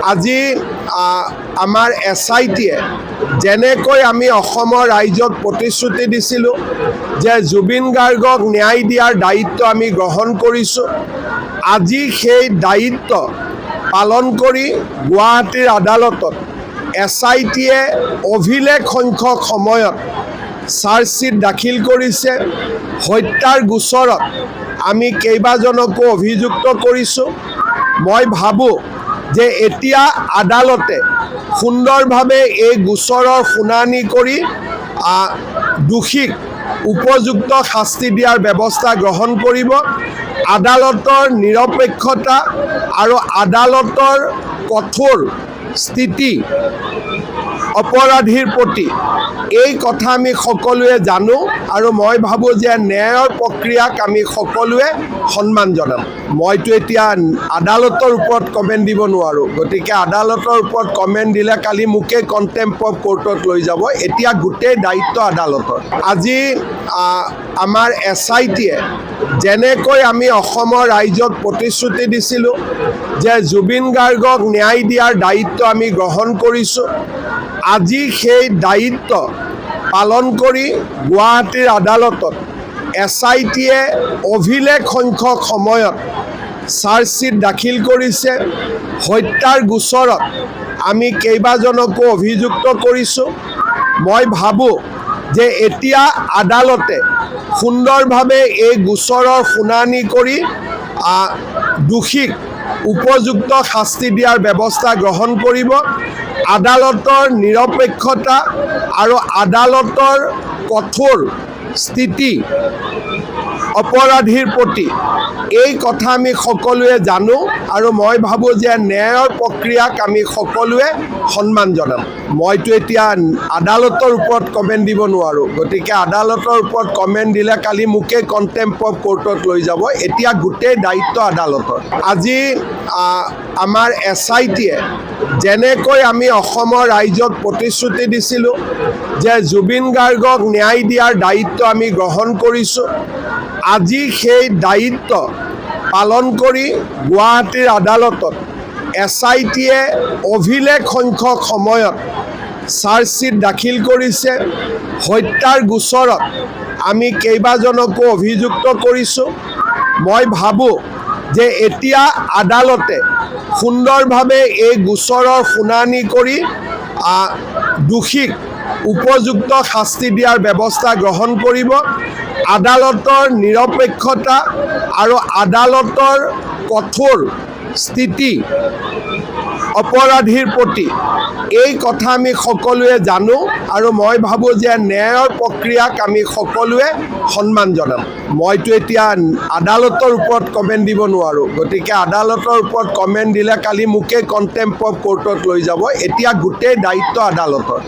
আজি আমাৰ SITয়ে যেনেকৈ আমি অসমৰ ৰাইজক প্ৰতিশ্ৰুতি দিছিলোঁ যে জুবিন গাৰ্গক ন্যায় দিয়াৰ দায়িত্ব আমি গ্ৰহণ কৰিছোঁ, আজি সেই দায়িত্ব পালন কৰি গুৱাহাটীৰ আদালতত SITয়ে অভিলেখ সংখ্যক সময়ত চাৰ্জশ্বীট দাখিল কৰিছে। হত্যাৰ গোচৰত আমি কেইবাজনকো অভিযুক্ত কৰিছোঁ। মই ভাবোঁ যে এতিয়া আদালতে সুন্দৰভাৱে এই গোচৰৰ শুনানি কৰি দোষীক উপযুক্ত শাস্তি দিয়াৰ ব্যৱস্থা গ্ৰহণ কৰিব। আদালতৰ নিৰপেক্ষতা আৰু আদালতৰ কঠোৰ স্থিতি অপৰাধীৰ প্ৰতি এই কথা আমি সকলোৱে জানো আৰু মই ভাবোঁ যে ন্যায়ৰ প্ৰক্ৰিয়াক আমি সকলোৱে সন্মান জনাম। মইতো এতিয়া আদালতৰ ওপৰত কমেণ্ট দিব নোৱাৰোঁ, গতিকে আদালতৰ ওপৰত কমেণ্ট দিলে কালি মোকে কণ্টেম্প অফ কোৰ্টত লৈ যাব। এতিয়া গোটেই দায়িত্ব আদালতৰ। আজি আমাৰ SITয়ে যেনেকৈ আমি অসমৰ ৰাইজক প্ৰতিশ্ৰুতি দিছিলোঁ যে জুবিন গাৰ্গক ন্যায় দিয়াৰ দায়িত্ব আমি গ্ৰহণ কৰিছোঁ, আজি সেই দায়িত্ব পালন কৰি গুৱাহাটীৰ আদালতত SITয়ে অভিলেখ সংখ্যক সময়ত চাৰ্জশ্বীট দাখিল কৰিছে। হত্যাৰ গোচৰত আমি কেইবাজনকো অভিযুক্ত কৰিছোঁ। মই ভাবোঁ যে এতিয়া আদালতে সুন্দৰভাৱে এই গোচৰৰ শুনানি কৰি দোষীক উপযুক্ত শাস্তি দিয়াৰ ব্যৱস্থা গ্ৰহণ কৰিব। আদালতৰ নিৰপেক্ষতা আৰু আদালতৰ কঠোৰ স্থিতি অপৰাধীৰ প্ৰতি এই কথা আমি সকলোৱে জানো আৰু মই ভাবোঁ যে ন্যায়ৰ প্ৰক্ৰিয়াক আমি সকলোৱে সন্মান জনাম। মইতো এতিয়া আদালতৰ ওপৰত কমেণ্ট দিব নোৱাৰোঁ, গতিকে আদালতৰ ওপৰত কমেণ্ট দিলে কালি মোকে কণ্টেম্প অফ কোৰ্টত লৈ যাব। এতিয়া গোটেই দায়িত্ব আদালতৰ। আজি আমাৰ SITয়ে যেনেকৈ আমি অসমৰ ৰাইজক প্ৰতিশ্ৰুতি দিছিলোঁ যে জুবিন গাৰ্গক ন্যায় দিয়াৰ দায়িত্ব আমি গ্ৰহণ কৰিছোঁ, আজি সেই দায়িত্ব পালন কৰি গুৱাহাটীৰ আদালতত SITয়ে অভিলেখ সংখ্যক সময়ত চাৰ্জশ্বীট দাখিল কৰিছে। হত্যাৰ গোচৰত আমি কেইবাজনকো অভিযুক্ত কৰিছোঁ। মই ভাবোঁ যে এতিয়া আদালতে সুন্দৰভাৱে এই গোচৰৰ শুনানি কৰি দোষীক উপযুক্ত শাস্তি দিয়াৰ ব্যৱস্থা গ্ৰহণ কৰিব। আদালতৰ নিৰপেক্ষতা আৰু আদালতৰ কঠোৰ স্থিতি অপৰাধীৰ প্ৰতি এই কথা আমি সকলোৱে জানো আৰু মই ভাবোঁ যে ন্যায়ৰ প্ৰক্ৰিয়াক আমি সকলোৱে সন্মান জনাম। মইতো এতিয়া আদালতৰ ওপৰত কমেণ্ট দিব নোৱাৰোঁ, গতিকে আদালতৰ ওপৰত কমেণ্ট দিলে কালি মোকে কণ্টেম্প অফ কোৰ্টত লৈ যাব। এতিয়া গোটেই দায়িত্ব আদালতৰ।